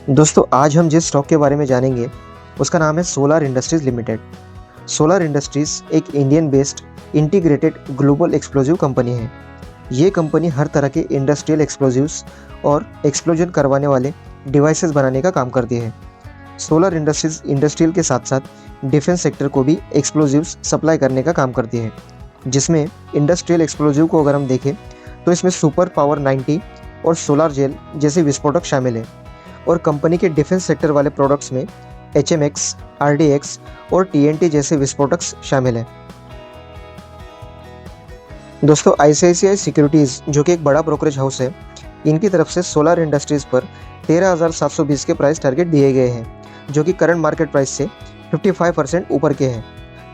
दोस्तों आज हम जिस स्टॉक के बारे में जानेंगे उसका नाम है solar industries limited. Solar industries एक Indian based integrated global explosive company है। ये कंपनी हर तरह के इंडस्ट्रियल एक्सप्लोजिव्स और एक्सप्लोजन करवाने वाले डिवाइसेस बनाने का काम करती है। सोलर इंडस्ट्रीज इंडस्ट्रियल के साथ साथ डिफेंस सेक्टर को भी एक्सप्लोजिव्स सप्लाई करने का काम करती है, जिसमें इंडस्ट्रियल एक्सप्लोजिव को अगर हम देखें तो इसमें सुपर पावर 90 और सोलर जेल जैसे विस्फोटक शामिल है। और कंपनी के डिफेंस सेक्टर वाले प्रोडक्ट्स में HMX, RDX और TNT जैसे विस्फोटक्स शामिल हैं। दोस्तों ICICI सिक्योरिटीज़ जो कि एक बड़ा ब्रोकरेज हाउस है, इनकी तरफ से सोलर इंडस्ट्रीज़ पर 13,720 के प्राइस टारगेट दिए गए हैं, जो कि करंट मार्केट प्राइस से 55% ऊपर के हैं।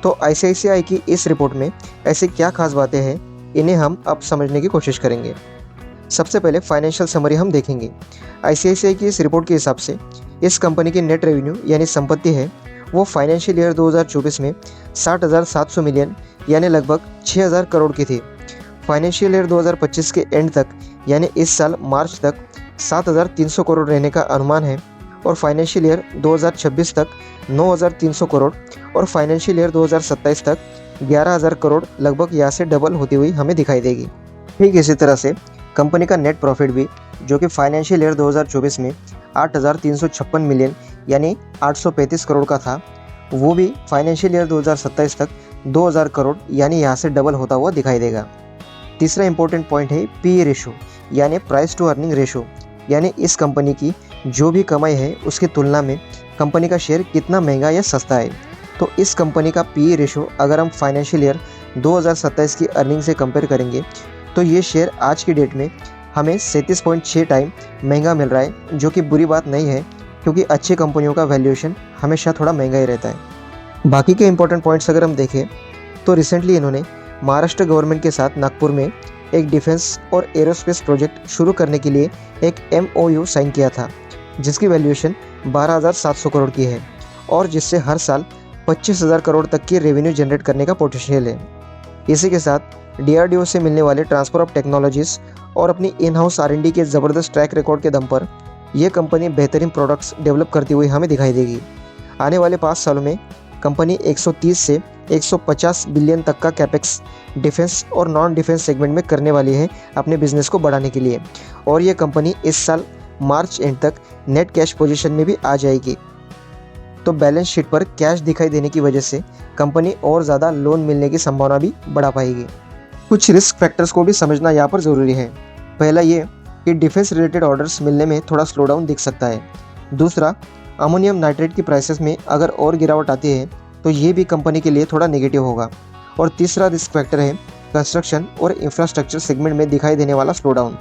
तो ICICI की इस रिपोर्ट में ऐसी क्या खास बातें हैं, इन्हें हम अब समझने की कोशिश करेंगे। सबसे पहले फाइनेंशियल समरी हम देखेंगे। ICICI की इस रिपोर्ट के हिसाब से इस कंपनी की नेट रेवेन्यू यानी संपत्ति है वो फाइनेंशियल ईयर 2024 में 60,700 मिलियन यानी लगभग 6,000 करोड़ की थी। फाइनेंशियल ईयर 2025 के एंड तक यानी इस साल मार्च तक 7,300 करोड़ रहने का अनुमान है और फाइनेंशियल ईयर 2026 तक 9,300 करोड़ और फाइनेंशियल ईयर 2027 तक 11,000 करोड़ लगभग यहाँ से डबल होती हुई हमें दिखाई देगी। ठीक इसी तरह से कंपनी का नेट प्रॉफिट भी, जो कि फाइनेंशियल ईयर 2024 में 8,356 मिलियन यानी 835 करोड़ का था, वो भी फाइनेंशियल ईयर 2027 तक 2,000 करोड़ यानी यहाँ से डबल होता हुआ दिखाई देगा। तीसरा इंपॉर्टेंट पॉइंट है PE रेशो यानी प्राइस टू अर्निंग रेशो, यानी इस कंपनी की जो भी कमाई है उसकी तुलना में कंपनी का शेयर कितना महंगा या सस्ता है। तो इस कंपनी का PE रेशो अगर हम फाइनेंशियल ईयर 2027 की अर्निंग से कंपेयर करेंगे तो ये शेयर आज की डेट में हमें 37.6 टाइम महंगा मिल रहा है, जो कि बुरी बात नहीं है क्योंकि अच्छी कंपनियों का वैल्यूएशन हमेशा थोड़ा महंगा ही रहता है। बाकी के इंपॉर्टेंट पॉइंट्स अगर हम देखें तो रिसेंटली इन्होंने महाराष्ट्र गवर्नमेंट के साथ नागपुर में एक डिफेंस और एरोस्पेस प्रोजेक्ट शुरू करने के लिए एक MOU साइन किया था, जिसकी वैल्यूएशन 12,700 करोड़ की है और जिससे हर साल 25,000 करोड़ तक की रेवेन्यू जनरेट करने का पोटेंशियल है। इसी के साथ DRDO से मिलने वाले ट्रांसफर ऑफ टेक्नोलॉजीज़ और अपनी इन हाउस R&D के ज़बरदस्त ट्रैक रिकॉर्ड के दम पर यह कंपनी बेहतरीन प्रोडक्ट्स डेवलप करती हुई हमें दिखाई देगी। आने वाले 5 सालों में कंपनी 130 से 150 बिलियन तक का कैपेक्स डिफेंस और नॉन डिफेंस सेगमेंट में करने वाली है अपने बिजनेस को बढ़ाने के लिए, और ये कंपनी इस साल मार्च एंड तक नेट कैश पोजीशन में भी आ जाएगी। तो बैलेंस शीट पर कैश दिखाई देने की वजह से कंपनी और ज़्यादा लोन मिलने की संभावना भी बढ़ा पाएगी। कुछ रिस्क फैक्टर्स को भी समझना यहाँ पर ज़रूरी है। पहला ये कि डिफेंस रिलेटेड ऑर्डर्स मिलने में थोड़ा स्लो डाउन दिख सकता है। दूसरा, अमोनियम नाइट्रेट की प्राइसेस में अगर और गिरावट आती है तो ये भी कंपनी के लिए थोड़ा नेगेटिव होगा। और तीसरा रिस्क फैक्टर है कंस्ट्रक्शन और इंफ्रास्ट्रक्चर सेगमेंट में दिखाई देने वाला स्लो डाउन।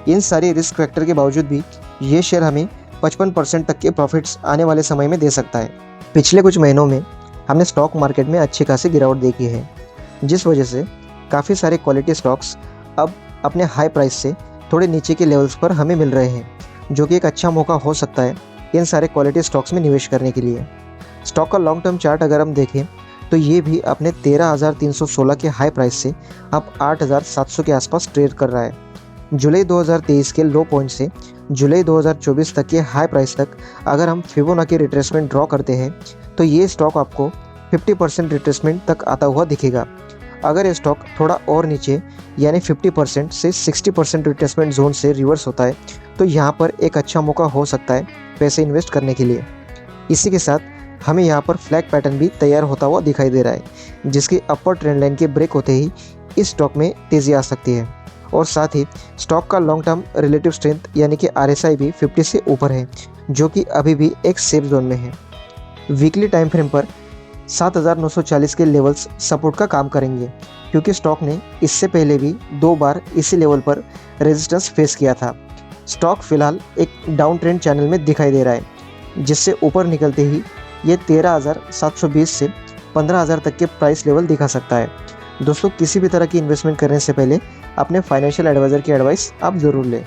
इन सारी रिस्क फैक्टर के बावजूद भी ये शेयर हमें 55% तक के प्रॉफिट्स आने वाले समय में दे सकता है। पिछले कुछ महीनों में हमने स्टॉक मार्केट में अच्छी खासी गिरावट देखी है, जिस वजह से काफ़ी सारे क्वालिटी स्टॉक्स अब अपने हाई प्राइस से थोड़े नीचे के लेवल्स पर हमें मिल रहे हैं, जो कि एक अच्छा मौका हो सकता है इन सारे क्वालिटी स्टॉक्स में निवेश करने के लिए। स्टॉक का लॉन्ग टर्म चार्ट अगर हम देखें तो ये भी अपने 13,316 के हाई प्राइस से अब 8,700 के आसपास ट्रेड कर रहा है। जुलाई 2023 के लो पॉइंट से जुलाई 2024 तक के हाई प्राइस तक अगर हम फिबोनाची रिट्रेसमेंट ड्रॉ करते हैं तो ये स्टॉक आपको 50% रिट्रेसमेंट तक आता हुआ दिखेगा। अगर ये स्टॉक थोड़ा और नीचे यानी 50% से 60% रिट्रेसमेंट जोन से रिवर्स होता है तो यहाँ पर एक अच्छा मौका हो सकता है पैसे इन्वेस्ट करने के लिए। इसी के साथ हमें यहाँ पर फ्लैग पैटर्न भी तैयार होता हुआ दिखाई दे रहा है, जिसकी अपर ट्रेंड लाइन के ब्रेक होते ही इस स्टॉक में तेज़ी आ सकती है। और साथ ही स्टॉक का लॉन्ग टर्म रिलेटिव स्ट्रेंथ यानी कि RSI भी 50 से ऊपर है, जो कि अभी भी एक सेफ जोन में है। वीकली टाइम फ्रेम पर 7,940 के लेवल्स सपोर्ट का काम करेंगे, क्योंकि स्टॉक ने इससे पहले भी 2 बार इसी लेवल पर रेजिस्टेंस फेस किया था। स्टॉक फिलहाल एक डाउन ट्रेंड चैनल में दिखाई दे रहा है, जिससे ऊपर निकलते ही ये 13,720 से 15,000 तक के प्राइस लेवल दिखा सकता है। दोस्तों, किसी भी तरह की इन्वेस्टमेंट करने से पहले अपने फाइनेंशियल एडवाइज़र की एडवाइस आप ज़रूर लें।